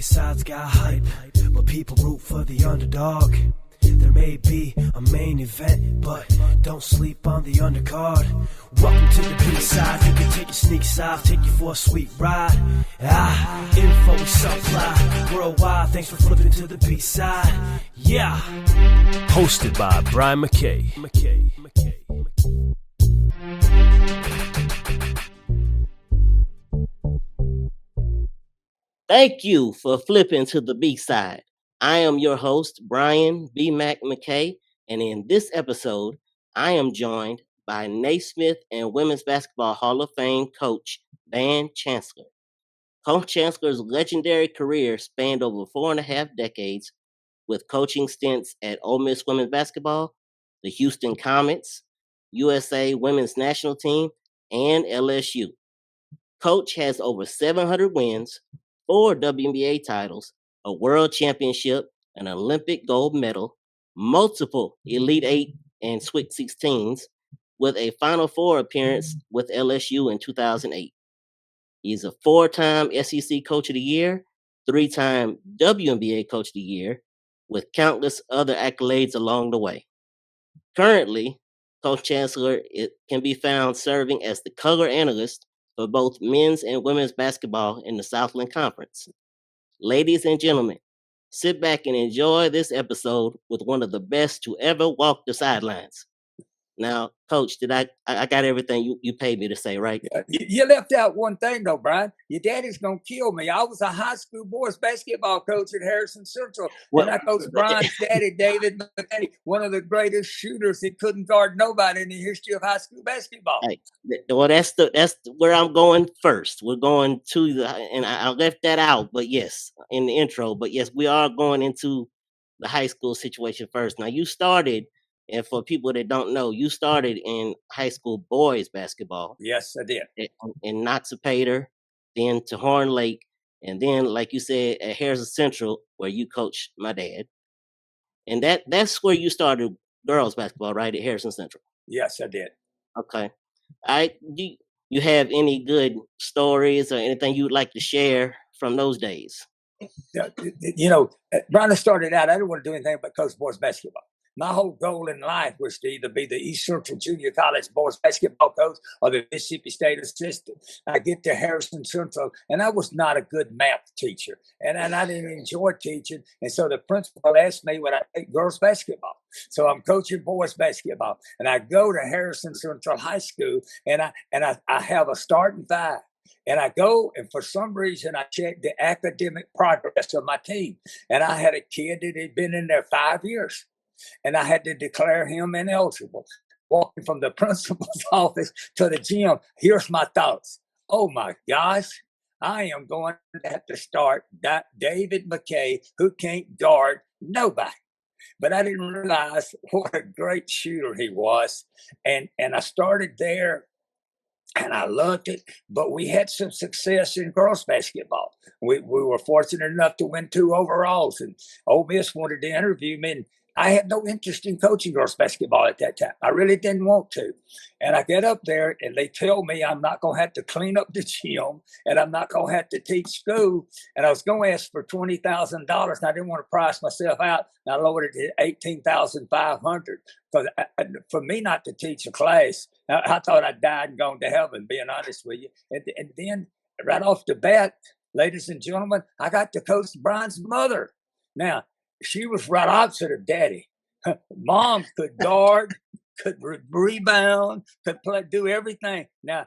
sides got hype, but people root for the underdog. There may be a main event, but don't sleep on the undercard. Welcome to the B-side. You can take your sneaks off, take you for a sweet ride. Info we supply worldwide. Thanks for flipping to the B-side. Yeah. Hosted by Brian Mackay. Thank you for flipping to the B-side. I am your host, Brian BMac Mackay, and in this episode, I am joined by Naismith and Women's Basketball Hall of Fame coach, Chancellor. Coach Chancellor's legendary career spanned over 4.5 decades with coaching stints at Ole Miss Women's Basketball, the Houston Comets, USA Women's National Team, and LSU. Coach has over 700 wins, 4 WNBA titles, a world championship, an Olympic gold medal, multiple Elite 8 and Sweet 16s, with a Final Four appearance with LSU in 2008. He's a 4-time SEC Coach of the Year, 3-time WNBA Coach of the Year, with countless other accolades along the way. Currently, Coach Chancellor can be found serving as the color analyst for both men's and women's basketball in the Southland Conference. Ladies and gentlemen, sit back and enjoy this episode with one of the best to ever walk the sidelines. Now, Coach, did I got everything you paid me to say, right? You left out one thing, though, Brian. Your daddy's going to kill me. I was a high school boys basketball coach at Harrison Central. And I coached Brian's daddy, David Mackay, one of the greatest shooters that couldn't guard nobody in the history of high school basketball. Hey, well, that's where I'm going first. We're going to and I left that out, but yes, in the intro. But yes, we are going into the high school situation first. Now, you started. And for people that don't know, you started in high school boys basketball. Yes, I did. In Noxapater, then to Horn Lake, and then, like you said, at Harrison Central, where you coached my dad. And that's where you started girls basketball, right, at Harrison Central? Yes, I did. Okay. Do you have any good stories or anything you'd like to share from those days? You know, Brian, I started out, I didn't want to do anything but coach boys basketball. My whole goal in life was to either be the East Central Junior College boys basketball coach or the Mississippi State assistant. I get to Harrison Central, and I was not a good math teacher, and I didn't enjoy teaching. And so the principal asked me would I take girls basketball. So I'm coaching boys basketball, and I go to Harrison Central High School, and I have a starting five. And I go, and for some reason, I checked the academic progress of my team. And I had a kid that had been in there 5 years. And I had to declare him ineligible. Walking from the principal's office to the gym, here's my thoughts. Oh my gosh, I am going to have to start David Mackay, who can't guard nobody. But I didn't realize what a great shooter he was. And I started there, and I loved it. But we had some success in girls basketball. We were fortunate enough to win 2 overalls, and Ole Miss wanted to interview me. And I had no interest in coaching girls basketball at that time. I really didn't want to. And I get up there, and they tell me I'm not going to have to clean up the gym, and I'm not going to have to teach school. And I was going to ask for $20,000, and I didn't want to price myself out. And I lowered it to $18,500 because for me not to teach a class, I thought I'd died and gone to heaven, being honest with you. And then right off the bat, ladies and gentlemen, I got to coach Brian's mother. Now, she was right opposite of daddy. Mom could guard, could rebound, could play, do everything. Now,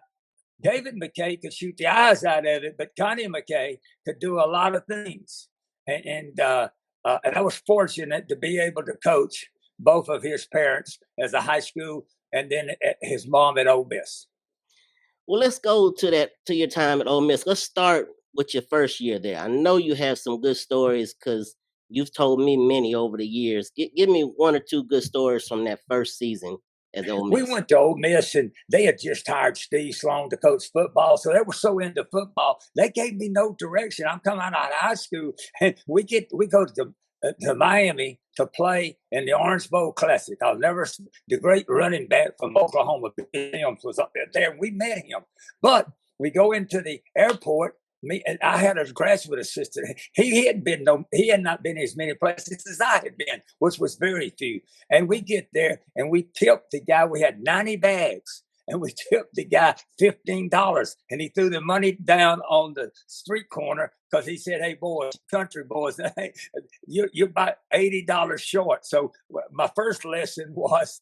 David Mackay could shoot the eyes out of it, but Connie Mackay could do a lot of things. And I was fortunate to be able to coach both of his parents as a high school and then his mom at Ole Miss. Well, let's go to your time at Ole Miss. Let's start with your first year there. I know you have some good stories because you've told me many over the years. Give me 1 or 2 good stories from that first season at Ole Miss. We went to Ole Miss, and they had just hired Steve Sloan to coach football, so they were so into football. They gave me no direction. I'm coming out of high school, and we go to Miami to play in the Orange Bowl Classic. The great running back from Oklahoma, Williams, was up there. We met him. But we go into the airport, I had a graduate assistant. He had not been as many places as I had been, which was very few. And we get there and we tipped the guy. We had 90 bags. And we tipped the guy $15, and he threw the money down on the street corner because he said, "Hey, boys, country boys, hey, you're about $80 short." So my first lesson was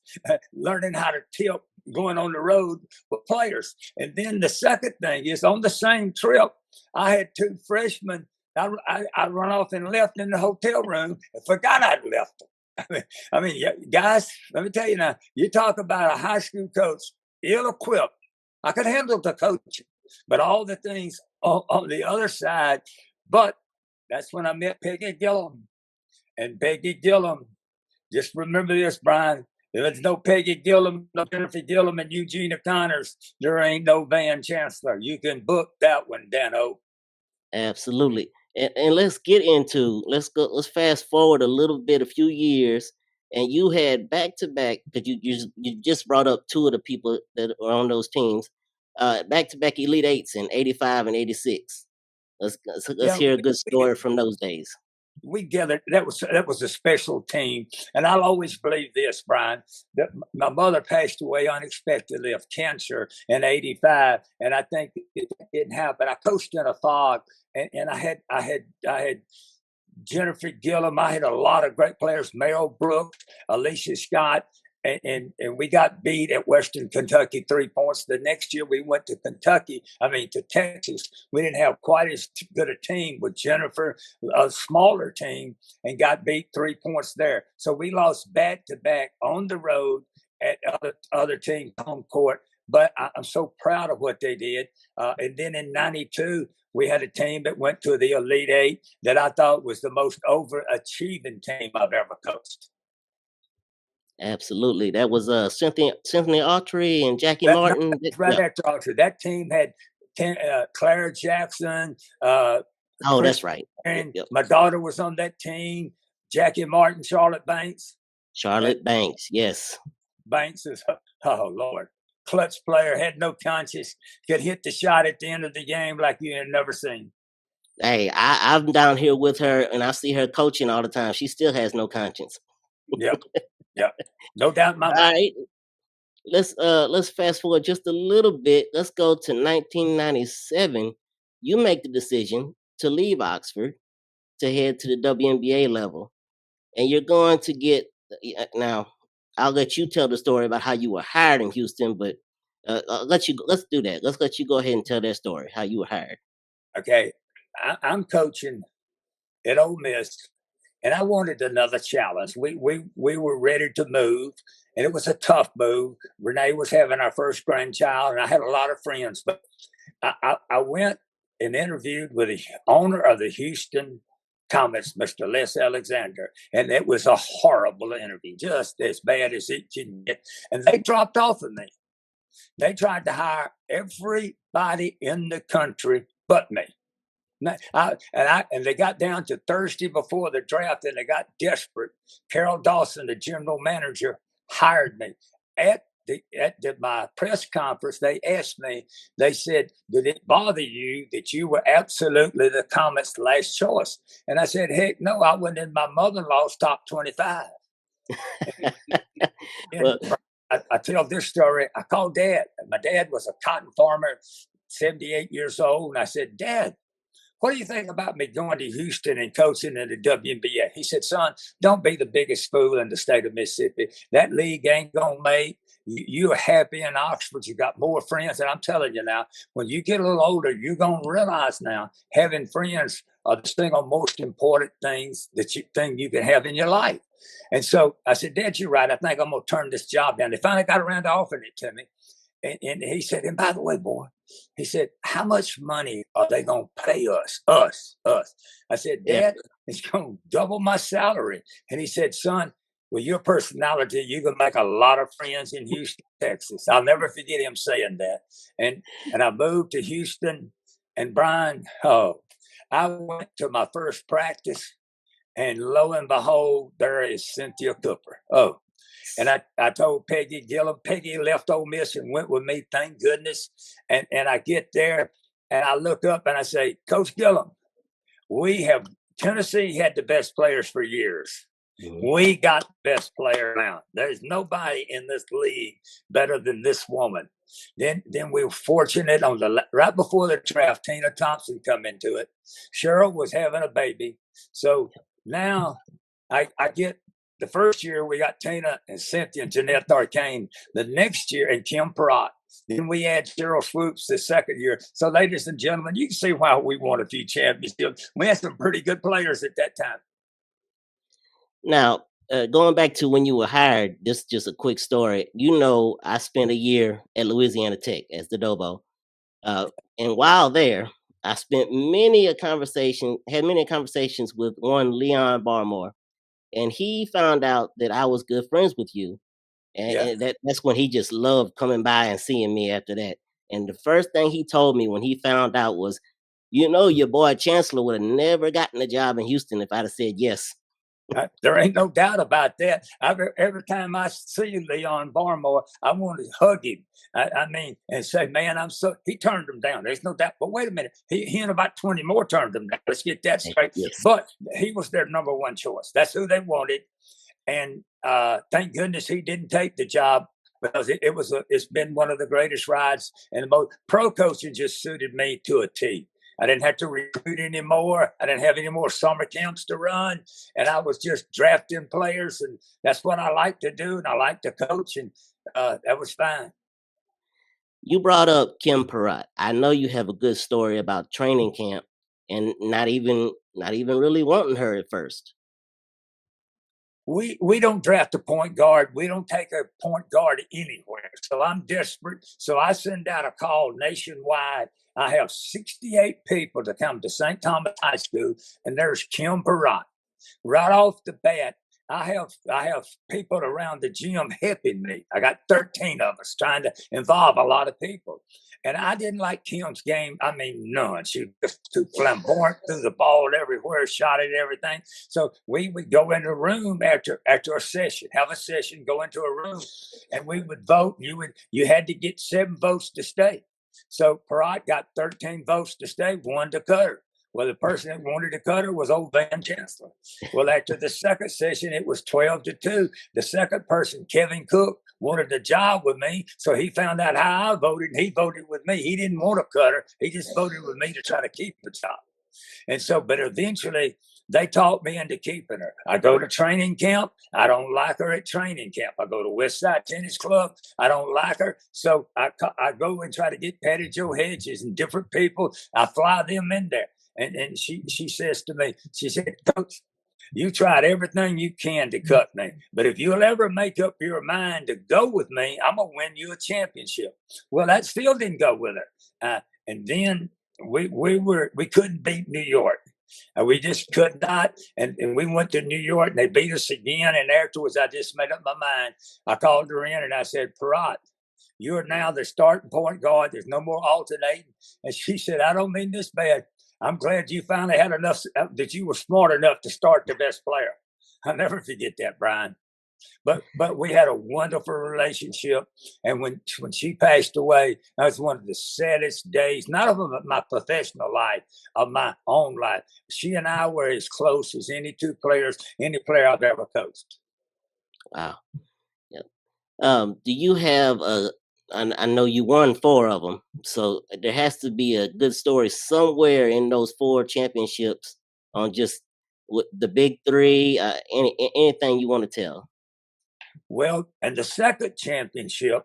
learning how to tip going on the road with players. And then the second thing is, on the same trip, I had two freshmen. I run off and left in the hotel room and forgot I'd left them. I mean, guys, let me tell you now, you talk about a high school coach ill-equipped. I could handle the coaching, but all the things on the other side. But that's when I met Peggy Gillom. And Peggy Gillom, just remember this, Brian, if there's no Peggy Gillom, no Jennifer Gillom, and Eugenia Connors, there ain't no Van Chancellor. You can book that one, Dano. Absolutely. And let's let's fast forward a little bit, a few years. And you had back-to-back, because you just brought up two of the people that are on those teams, back-to-back Elite Eights in 85 and 86. Let's hear a good story from those days. We gathered. That was a special team, and I'll always believe this, Brian. That my mother passed away unexpectedly of cancer in '85, and I think it didn't happen. I coached in a fog, and I had Jennifer Gillom. I had a lot of great players: Mel Brooks, Alicia Scott. And we got beat at Western Kentucky 3 points. The next year we went to Texas. We didn't have quite as good a team with Jennifer, a smaller team, and got beat 3 points there. So we lost back-to-back on the road at other teams' home court. But I'm so proud of what they did. And then in '92, we had a team that went to the Elite Eight that I thought was the most overachieving team I've ever coached. Absolutely. That was Cynthia Autry and Jackie Martin. Right after Autry. That team had Clara Jackson. That's right. And my daughter was on that team. Jackie Martin, Charlotte Banks. Banks, yes. Banks is, oh, Lord. Clutch player, had no conscience, could hit the shot at the end of the game like you had never seen. Hey, I'm down here with her, and I see her coaching all the time. She still has no conscience. Yep. Yeah, no doubt in my mind. All right, let's fast forward just a little bit. Let's go to 1997. You make the decision to leave Oxford to head to the WNBA level, and you're going to get now. I'll let you tell the story about how you were hired in Houston, but let's do that. Let's let you go ahead and tell that story, how you were hired. Okay, I'm coaching at Ole Miss. And I wanted another challenge. We were ready to move, and it was a tough move. Renee was having our first grandchild, and I had a lot of friends. But I went and interviewed with the owner of the Houston Comets, Mr. Les Alexander, and it was a horrible interview, just as bad as it can get. And they dropped off of me. They tried to hire everybody in the country but me. And they got down to Thursday before the draft, and they got desperate. Carol Dawson, the general manager, hired me. At my press conference, they asked me, they said, "Did it bother you that you were absolutely the Comets' last choice?" And I said, "Heck no, I went in my mother-in-law's top 25. Well, I tell this story. I called Dad. My dad was a cotton farmer, 78 years old. And I said, "Dad, what do you think about me going to Houston and coaching in the WNBA?" He said, "Son, don't be the biggest fool in the state of Mississippi. That league ain't going to make. You're happy in Oxford. You got more friends." And I'm telling you now, when you get a little older, you're going to realize now having friends are the single most important things you can have in your life. And so I said, "Dad, you're right. I think I'm going to turn this job down." They finally got around to offering it to me. And he said, "And by the way, boy," he said, "how much money are they going to pay us? Us. I said, "Dad, it's going to double my salary." And he said, "Son, with your personality, you're going to make a lot of friends in Houston, Texas." I'll never forget him saying that. And I moved to Houston. And Brian, I went to my first practice, and lo and behold, there is Cynthia Cooper. And I told Peggy Gillom. Peggy left Ole Miss and went with me, thank goodness. And I get there, And I look up and I say, Coach Gillom, Tennessee had the best players for years. Mm-hmm. We got the best player now. There's nobody in this league better than this woman. Then we were fortunate right before the draft, Tina Thompson come into it. Cheryl was having a baby. So now I get the first year we got Tina and Cynthia and Jeanette Arcane. The next year, and Kim Perrott. Then we had Cheryl Swoops the second year. So, ladies and gentlemen, you can see why we won a few championships. We had some pretty good players at that time. Now, going back to when you were hired, this is just a quick story. You know, I spent a year at Louisiana Tech as the Dobo. And while there, I spent many conversations with one Leon Barmore. And he found out that I was good friends with you. And that's when he just loved coming by and seeing me after that. And the first thing he told me when he found out was, you know, your boy Chancellor would have never gotten a job in Houston if I'd have said yes. There ain't no doubt about that. Every time I see Leon Barmore, I want to hug him. I mean, and say, man, he turned him down. There's no doubt. But wait a minute. He and about 20 more turned him down. Let's get that straight. Yes. But he was their number one choice. That's who they wanted. And thank goodness he didn't take the job, because it's been one of the greatest rides. And the most pro coaching just suited me to a T. I didn't have to recruit anymore. I didn't have any more summer camps to run. And I was just drafting players. And that's what I like to do. And I like to coach. And that was fine. You brought up Kim Perrott. I know you have a good story about training camp and not even really wanting her at first. We don't draft a point guard. We don't take a point guard anywhere. So I'm desperate. So I send out a call nationwide. I have 68 people to come to St. Thomas High School, and there's Kim Perrott. Right off the bat, I have people around the gym helping me. I got 13 of us trying to involve a lot of people. And I didn't like Kim's game. I mean, none. She was just too flamboyant, threw the ball everywhere, shot at everything. So we would go into a room after a session, have a session, go into a room, and we would vote. You had to get 7 votes to stay. So Perrott got 13 votes to stay, 1 to cut her. Well, the person that wanted to cut her was old Van Chancellor. Well, after the second session, it was 12-2. The second person, Kevin Cook, wanted the job with me. So he found out how I voted, and he voted with me. He didn't want to cut her. He just voted with me to try to keep the job. And so, but eventually, they talked me into keeping her. I go to training camp. I don't like her at training camp. I go to Westside Tennis Club. I don't like her. So I go and try to get Patty Jo Hedges and different people. I fly them in there. And she says to me, she said, Coach, you tried everything you can to cut me. But if you'll ever make up your mind to go with me, I'm going to win you a championship. Well, that still didn't go with her. And then we couldn't beat New York. We just could not. And we went to New York, and they beat us again. And afterwards, I just made up my mind. I called her in, and I said, Perrott, you are now the starting point guard. There's no more alternating. And she said, I don't mean this bad. I'm glad you finally had enough, that you were smart enough to start the best player. I'll never forget that, Brian. But we had a wonderful relationship. And when she passed away, that was one of the saddest days, not of my professional life, of my own life. She and I were as close as any player I've ever coached. Wow. Yeah. Do you have I know you won 4 of them, so there has to be a good story somewhere in those 4 championships on just the big 3. Anything you want to tell? Well, in the second championship,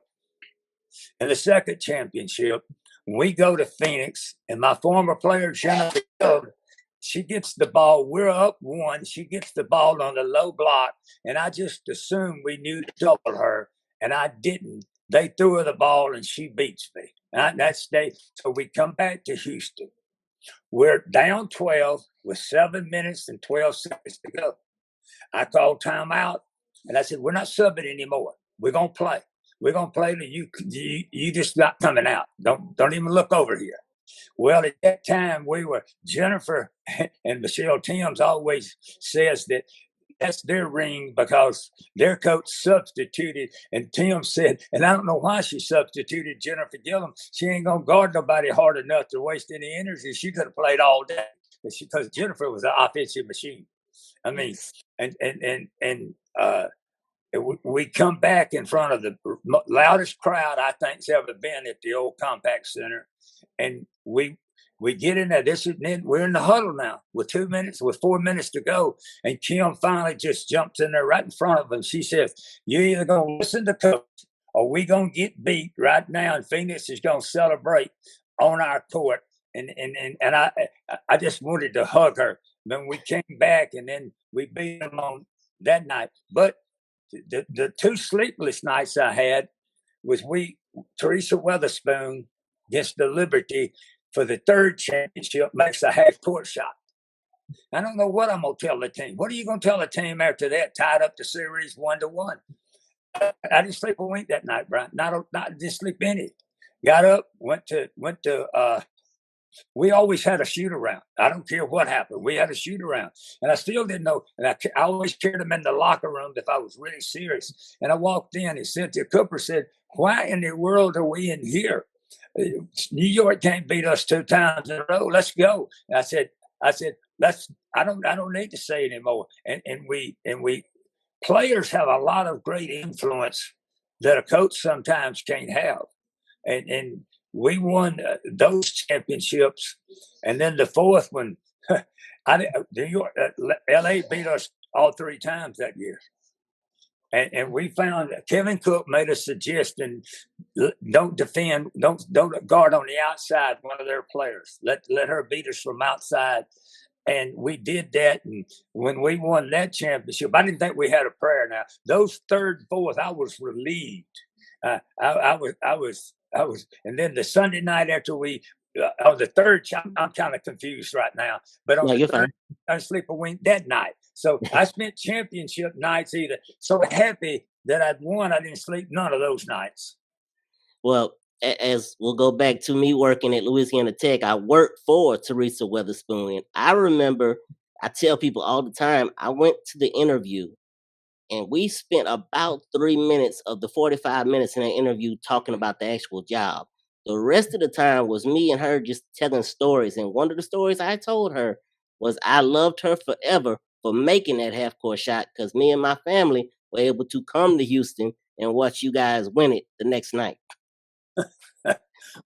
we go to Phoenix, and my former player Jennifer, she gets the ball. We're up 1. She gets the ball on the low block, and I just assumed we knew to double her, and I didn't. They threw her the ball, and she beats me. So we come back to Houston. We're down 12 with 7 minutes and 12 seconds to go. I called timeout, and I said, we're not subbing anymore. We're going to play. We're going to play till you just not coming out. Don't even look over here. Well, at that time, Jennifer and Michelle Timms always says that that's their ring because their coach substituted. And Tim said, and I don't know why she substituted Jennifer Gillom. She ain't gonna guard nobody hard enough to waste any energy. She could have played all day because Jennifer was an offensive machine. I mean, and we come back in front of the loudest crowd I think's ever been at the old Compact Center, and we get in there. We're in the huddle now with 4 minutes to go, and Kim finally just jumps in there right in front of him. She says, "You're either gonna listen to coach, or we gonna get beat right now, and Phoenix is gonna celebrate on our court." And I just wanted to hug her. Then we came back, and then we beat them on that night. But the two sleepless nights I had was Teresa Weatherspoon against the Liberty for the third championship makes a half-court shot. I don't know what I'm going to tell the team. What are you going to tell the team after that? Tied up the series 1-1. I didn't sleep a wink that night, Brian. Not didn't sleep any. Got up, went to. We always had a shoot around. I don't care what happened. We had a shoot around, and I still didn't know. And I always carried them in the locker room if I was really serious. And I walked in, and Cynthia Cooper said, "Why in the world are we in here? New York can't beat us 2 times in a row. Let's go." And I said, let's. I don't need to say anymore. And we players have a lot of great influence that a coach sometimes can't have, and we won those championships, and then the fourth one, New York, LA beat us all 3 times that year. And we found Kevin Cook made a suggestion: don't defend, don't guard on the outside one of their players. Let her beat us from outside. And we did that. And when we won that championship, I didn't think we had a prayer. Now those third and fourth, I was relieved. I was, and then the Sunday night after on the third, I'm kind of confused right now, but on the third, I didn't sleep a wink that night. So I spent championship nights either so happy that I'd won, I didn't sleep none of those nights. Well, as we'll go back to me working at Louisiana Tech, I worked for Teresa Weatherspoon. And I remember, I tell people all the time, I went to the interview and we spent about 3 minutes of the 45 minutes in the interview talking about the actual job. The rest of the time was me and her just telling stories. And one of the stories I told her was I loved her forever for making that half-court shot, because me and my family were able to come to Houston and watch you guys win it the next night.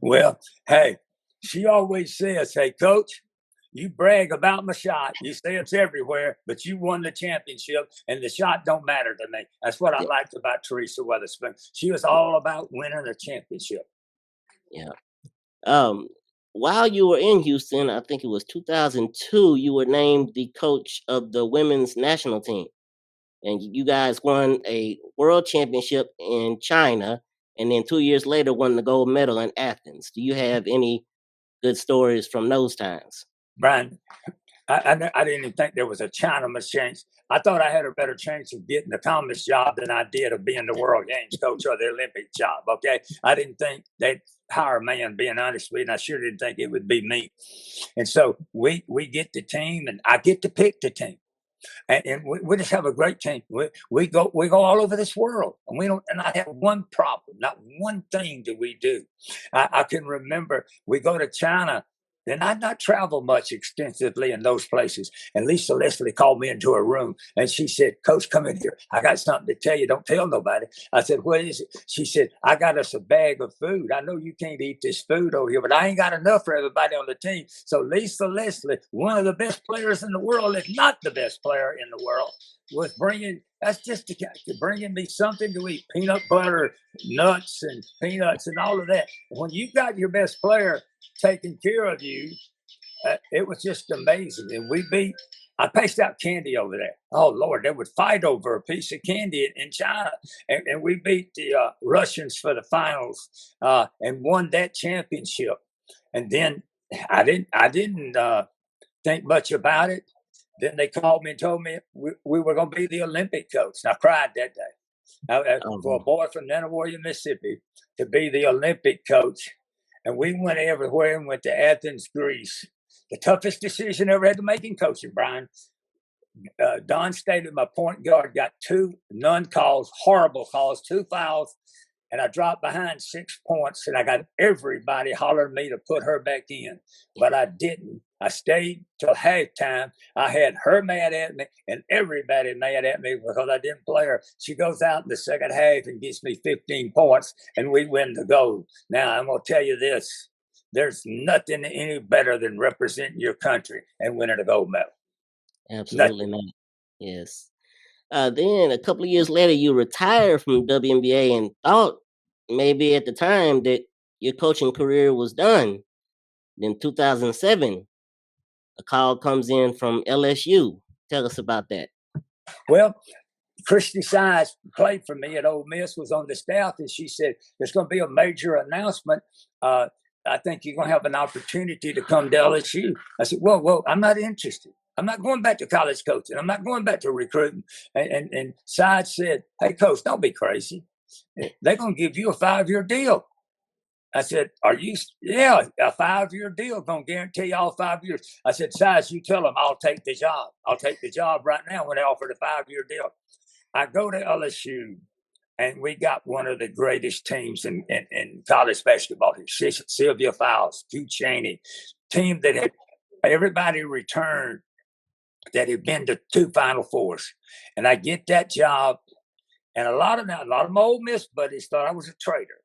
Well, hey, she always says, "Hey, coach, you brag about my shot. You say it's everywhere, but you won the championship, and the shot don't matter to me." That's what I liked about Teresa Weatherspoon. She was all about winning a championship. Yeah. While you were in Houston, I think it was 2002, you were named the coach of the women's national team. And you guys won a world championship in China, and then 2 years later won the gold medal in Athens. Do you have any good stories from those times? Brian, I didn't even think there was a Chinaman's chance. I thought I had a better chance of getting the Comets job than I did of being the World Games coach or the Olympic job. Okay, I didn't think they'd hire a man, being honest with you, and I sure didn't think it would be me. And so we get the team, and I get to pick the team. And we just have a great team. We go all over this world, and we don't not have one problem, not one thing that we do. I can remember we go to China, and I not travel much extensively in those places. And Lisa Leslie called me into her room, and she said, "Coach, come in here. I got something to tell you. Don't tell nobody." I said, "What is it?" She said, "I got us a bag of food. I know you can't eat this food over here, but I ain't got enough for everybody on the team." So Lisa Leslie, one of the best players in the world, if not the best player in the world, was bringing me something to eat: peanut butter, nuts, and peanuts, and all of that. When you got your best player taking care of you, it was just amazing. And I passed out candy over there. Oh Lord, they would fight over a piece of candy in China, and we beat the Russians for the finals and won that championship. And then I didn't think much about it. Then they called me and told me we were going to be the Olympic coach. And I cried that day. For a boy from Nanawara, Mississippi, to be the Olympic coach. And we went everywhere and went to Athens, Greece. The toughest decision I ever had to make in coaching, Brian. Don Staley, my point guard, got 2 non-calls, horrible calls, 2 fouls, and I dropped behind 6 points, and I got everybody hollering me to put her back in, but I didn't. I stayed till halftime. I had her mad at me and everybody mad at me because I didn't play her. She goes out in the second half and gets me 15 points, and we win the gold. Now, I'm going to tell you this. There's nothing any better than representing your country and winning a gold medal. Absolutely not. Yes. Then a couple of years later, you retired from WNBA and thought maybe at the time that your coaching career was done. Then 2007, a call comes in from LSU. Tell us about that. Well, Christy Size played for me at Ole Miss, was on the staff, and she said, there's going to be a major announcement. I think you're going to have an opportunity to come to LSU. I said, whoa, I'm not interested. I'm not going back to college coaching. I'm not going back to recruiting. And Sides said, hey, coach, don't be crazy. They're going to give you a 5-year deal. I said, yeah, a 5-year deal, going to guarantee you all 5 years. I said, Sides, you tell them I'll take the job. I'll take the job right now when they offered a 5-year deal. I go to LSU, and we got one of the greatest teams in college basketball. Sylvia Fowles, Q Chaney, team that had everybody returned that had been to 2 Final Fours. And I get that job, and a lot of my Ole Miss buddies thought I was a traitor.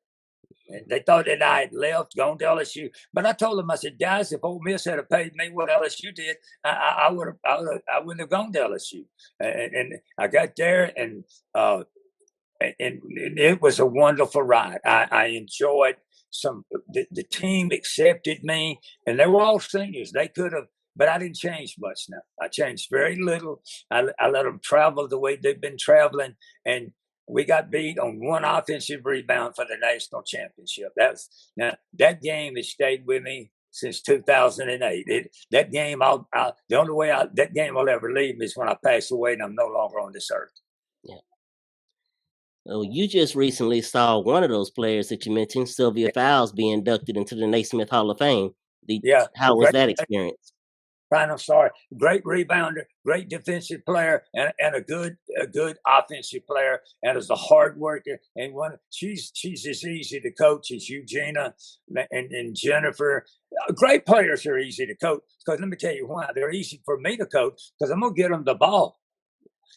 And they thought that I had left, gone to LSU. But I told them, I said, guys, if Ole Miss had paid me what LSU did, I wouldn't have gone to LSU. And I got there, and it was a wonderful ride. I enjoyed the team accepted me, and they were all seniors. They could have, but I didn't change much now. I changed very little. I let them travel the way they've been traveling, and we got beat on 1 offensive rebound for the national championship. That game has stayed with me since 2008. That game, the only way that game will ever leave me is when I pass away and I'm no longer on this earth. Yeah. Well, you just recently saw one of those players that you mentioned, Sylvia Fowles, be inducted into the Naismith Hall of Fame. How was that experience? Brian, I'm sorry. Great rebounder, great defensive player, and a good offensive player, and is a hard worker. And she's as easy to coach as Eugenia and Jennifer. Great players are easy to coach, because let me tell you why. They're easy for me to coach, because I'm going to get them the ball.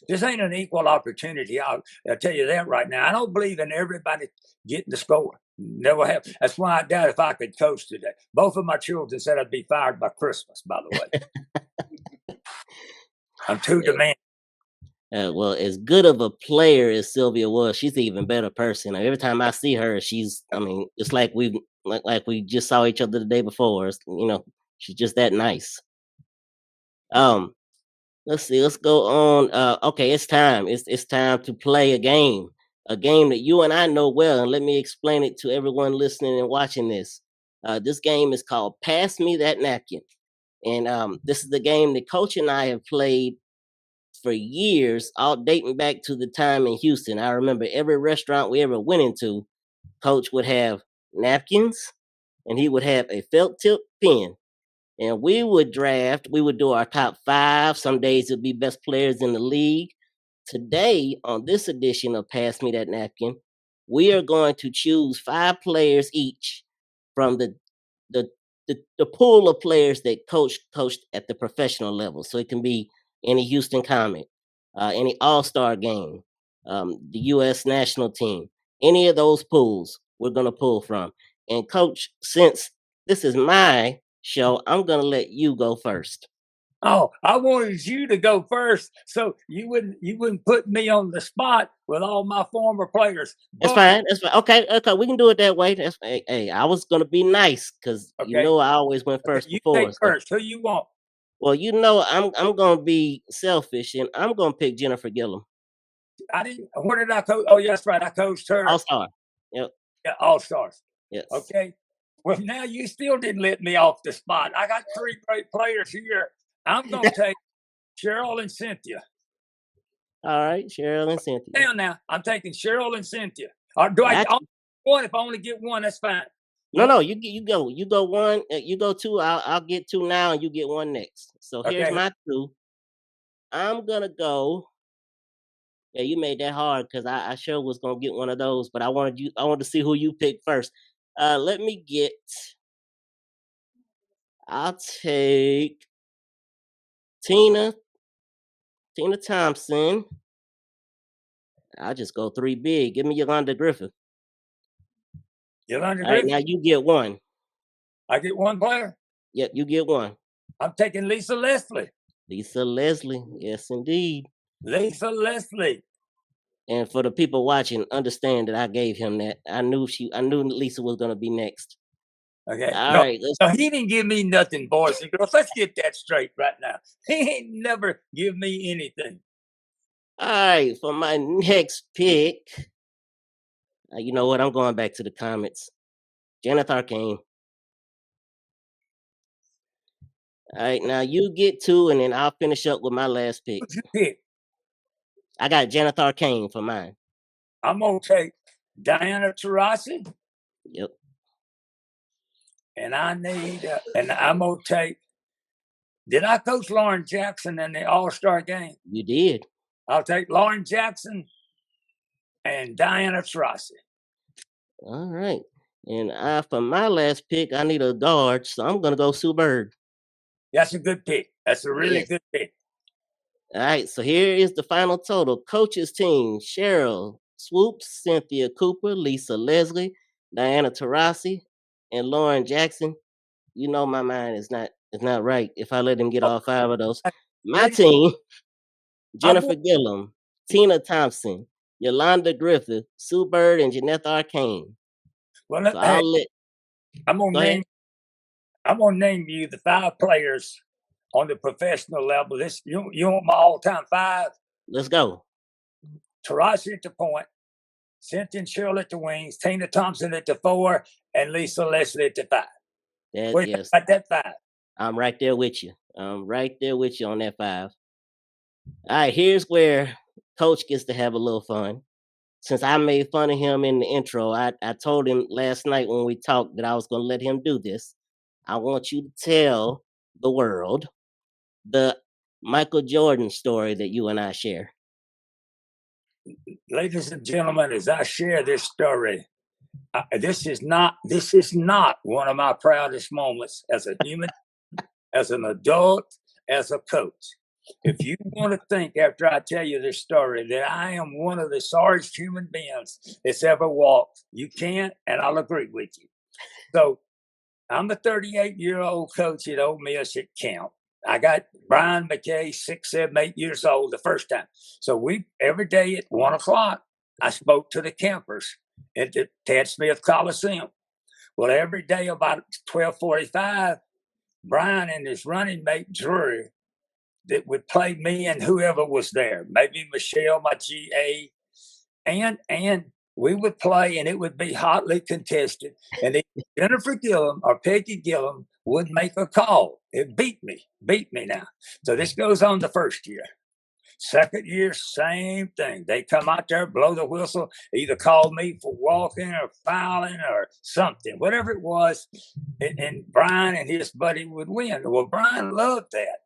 This ain't an equal opportunity. I'll tell you that right now. I don't believe in everybody getting the score. Never have. That's why I doubt if I could coach today. Both of my children said I'd be fired by Christmas, by the way. I'm too demanding. Well, as good of a player as Sylvia was, she's an even better person. Every time I see her, it's like we just saw each other the day before. She's just that nice. Let's see. Let's go on. Okay, it's time. It's time to play a game that you and I know well. And let me explain it to everyone listening and watching this. This game is called Pass Me That Napkin. And this is the game that Coach and I have played for years, all dating back to the time in Houston. I remember every restaurant we ever went into, Coach would have napkins, and he would have a felt tip pen. And we would do our top 5. Some days it'd be best players in the league. Today, on this edition of Pass Me That Napkin, we are going to choose 5 players each from the pool of players that coached at the professional level. So it can be any Houston Comet, any All-Star game, the U.S. national team, any of those pools we're going to pull from. And Coach, since this is my show, I'm going to let you go first. Oh, I wanted you to go first, so you wouldn't put me on the spot with all my former players. That's fine. Okay, we can do it that way. Hey, I was going to be nice, because I always went first before. You take first. Who you want? Well, I'm going to be selfish, and I'm going to pick Jennifer Gillom. Where did I coach? Oh, yeah, that's right. I coached her. All-Star. Yep. Yeah, All-Stars. Yes. Okay. Well, now you still didn't let me off the spot. I got 3 great players here. I'm going to take Cheryl and Cynthia. All right, Cheryl and Cynthia. Now, I'm taking Cheryl and Cynthia. Or do I only one? If I only get one, that's fine. No, you go. You go 1. You go 2. I'll get 2 now, and you get 1 next. So here's my 2. I'm gonna go. Yeah, you made that hard because I sure was gonna get one of those, but I wanted to see who you picked first. Let me get. I'll take Tina Thompson. I'll just go three big. Give me Yolanda Griffith. Yolanda All right, Griffith. now you get one. I get one player. Yep, you get one. I'm taking Lisa Leslie. Lisa Leslie. Yes, indeed. Lisa Leslie. And for the people watching, understand that I gave him that. I knew Lisa was gonna be next. Okay. All no, right, no, he didn't give me nothing, boys and girls. Let's get that straight right now. He ain't never give me anything. All right, for my next pick, you know what? I'm going back to the Comets. Janet Arcane. All right, now you get two, and then I'll finish up with my last pick. What'd you pick? I got Janet Arcane for mine. I'm gonna take Diana Taurasi. Yep. And I'm gonna take. Did I coach Lauren Jackson in the All-Star game? You did. I'll take Lauren Jackson and Diana Taurasi. All right. And for my last pick, I need a guard, so I'm gonna go Sue Bird. That's a good pick. That's a really good pick. All right, so here is the final total. Coaches team: Cheryl Swoops, Cynthia Cooper, Lisa Leslie, Diana Taurasi, and Lauren Jackson. You know my mind is not right if I let him get all five of those. My team: Jennifer Gillom, Tina Thompson, Yolanda Griffith, Sue Bird, and Jeanette Arcane. Well, so I'm gonna name you the five players on the professional level. You want my all-time five? Let's go. Taurasi at the point, Cynthia and Cheryl at the wings, Tina Thompson at the four, and Lisa Leslie at the five. Yes. About that five. I'm right there with you. I'm right there with you on that five. All right, here's where Coach gets to have a little fun. Since I made fun of him in the intro, I told him last night when we talked that I was going to let him do this. I want you to tell the world the Michael Jordan story that you and I share. Ladies and gentlemen, as I share this story, this is not one of my proudest moments as a human, as an adult, as a coach. If you want to think after I tell you this story that I am one of the sorriest human beings that's ever walked, you can, and I'll agree with you. So I'm a 38-year-old coach at Ole Miss at Camp. I got Brian Mackay, 6, 7, 8 years old the first time. So every day at 1 o'clock, I spoke to the campers at the Tad Smith Coliseum. Well, every day about 12:45, Brian and his running mate Drew that would play me and whoever was there, maybe Michelle, my GA, and we would play, and it would be hotly contested. And Jennifer Gillom or Peggy Gillom would make a call. It beat me now. So this goes on the first year. Second year, same thing. They come out there, blow the whistle, either call me for walking or fouling or something, whatever it was. And Brian and his buddy would win. Well, Brian loved that.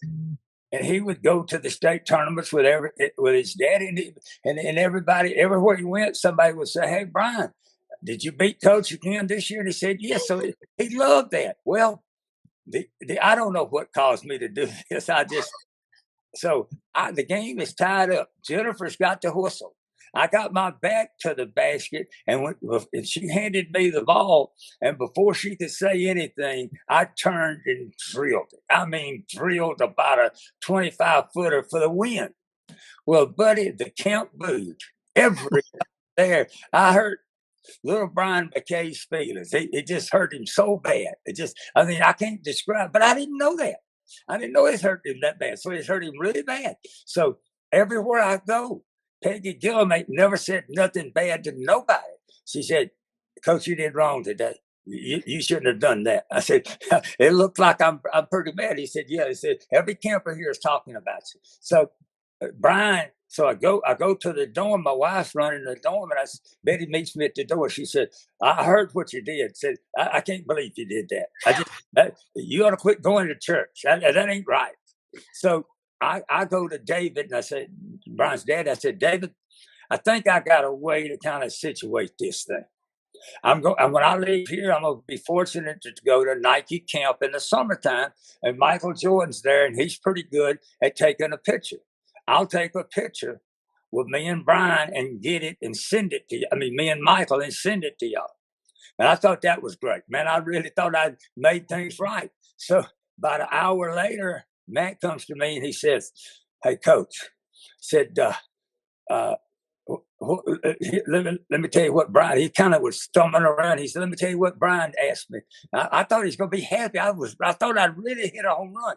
And he would go to the state tournaments with his daddy, and everybody, everywhere he went, somebody would say, "Hey, Brian, did you beat Coach again this year?" And he said, "Yes." So he loved that. Well, I don't know what caused me to do this. The game is tied up. Jennifer's got the whistle. I got my back to the basket, and she handed me the ball, and before she could say anything, I turned and drilled it. I mean, drilled about a 25-footer for the win. Well, buddy, the camp booed. Everybody there. I hurt little Brian Mackay's feelings. It just hurt him so bad. I can't describe, but I didn't know that. I didn't know it hurt him that bad. So it hurt him really bad. So everywhere I go, Peggy Gillom ain't never said nothing bad to nobody. She said, "Coach, you did wrong today. You shouldn't have done that." I said, "It looked like I'm pretty bad." He said, "Yeah." He said, "Every camper here is talking about you." So Brian, I go to the dorm. My wife's running the dorm, and Betty meets me at the door. She said, "I heard what you did." Said, I can't believe you did that. You ought to quit going to church. That ain't right. So I go to David and I said, Brian's dad, I said, David, I think I got a way to kind of situate this thing. When I leave here, I'm gonna be fortunate to go to Nike camp in the summertime, and Michael Jordan's there, and he's pretty good at taking a picture. I'll take a picture with me and Brian and get it and send it to you. I mean, me and Michael and send it to y'all. And I thought that was great, man. I really thought I'd made things right. So about an hour later, Matt comes to me and he says, "Hey, Coach," said, let me tell you what Brian, he kind of was stumbling around. He said, "Let me tell you what Brian asked me." I thought he's going to be happy. I thought I'd really hit a home run.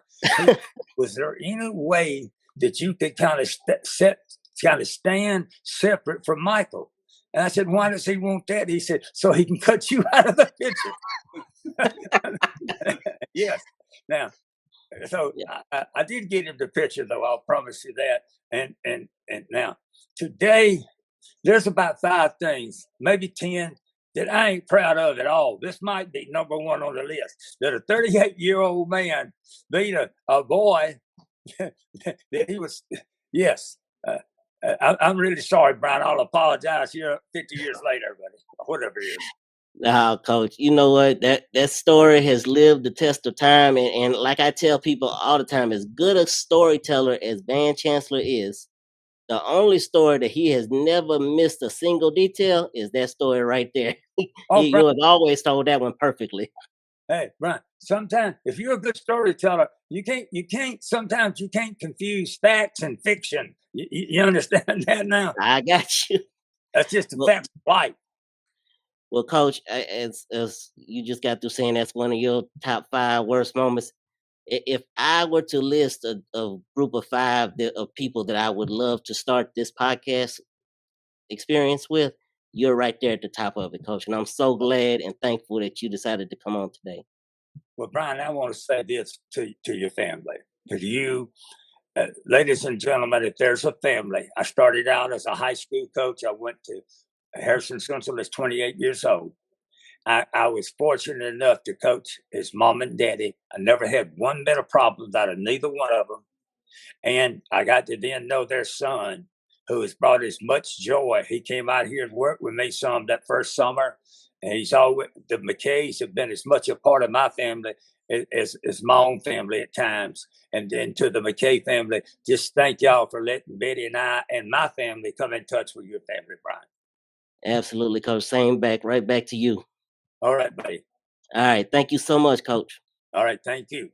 Was there any way that you could kind of stand separate from Michael? And I said, "Why does he want that?" He said, "So he can cut you out of the picture." Yes. Now, so I did get him the picture, though. I'll promise you that. And now, today, there's about 5 things, maybe 10, that I ain't proud of at all. This might be number 1 on the list. That a 38-year-old man beat a boy that he was, yes. I'm really sorry, Brian. I'll apologize here 50 years later, buddy, whatever it is. Now, Coach, you know what? That story has lived the test of time. And like I tell people all the time, as good a storyteller as Van Chancellor is, the only story that he has never missed a single detail is that story right there. You have always told that one perfectly. Hey, Brian, sometimes if you're a good storyteller, sometimes you can't confuse facts and fiction. You understand that now? I got you. That's just a fact of life. Well, Coach, as you just got through saying that's one of your top 5 worst moments. If I were to list a group of 5 of people that I would love to start this podcast experience with, you're right there at the top of it, Coach. And I'm so glad and thankful that you decided to come on today. Well, Brian, I want to say this to your family, to you, ladies and gentlemen. If there's a family, I started out as a high school coach. I went to Harrison Central as 28 years old. I was fortunate enough to coach his mom and daddy. I never had one bit of problems out of neither one of them. And I got to then know their son, who has brought as much joy. He came out here and worked with me some that first summer. And he's always, the Mackays have been as much a part of my family as my own family at times. And then to the Mackay family, just thank y'all for letting Betty and I and my family come in touch with your family, Brian. Absolutely, Coach. Same back, right back to you. All right, buddy. All right. Thank you so much, Coach. All right. Thank you.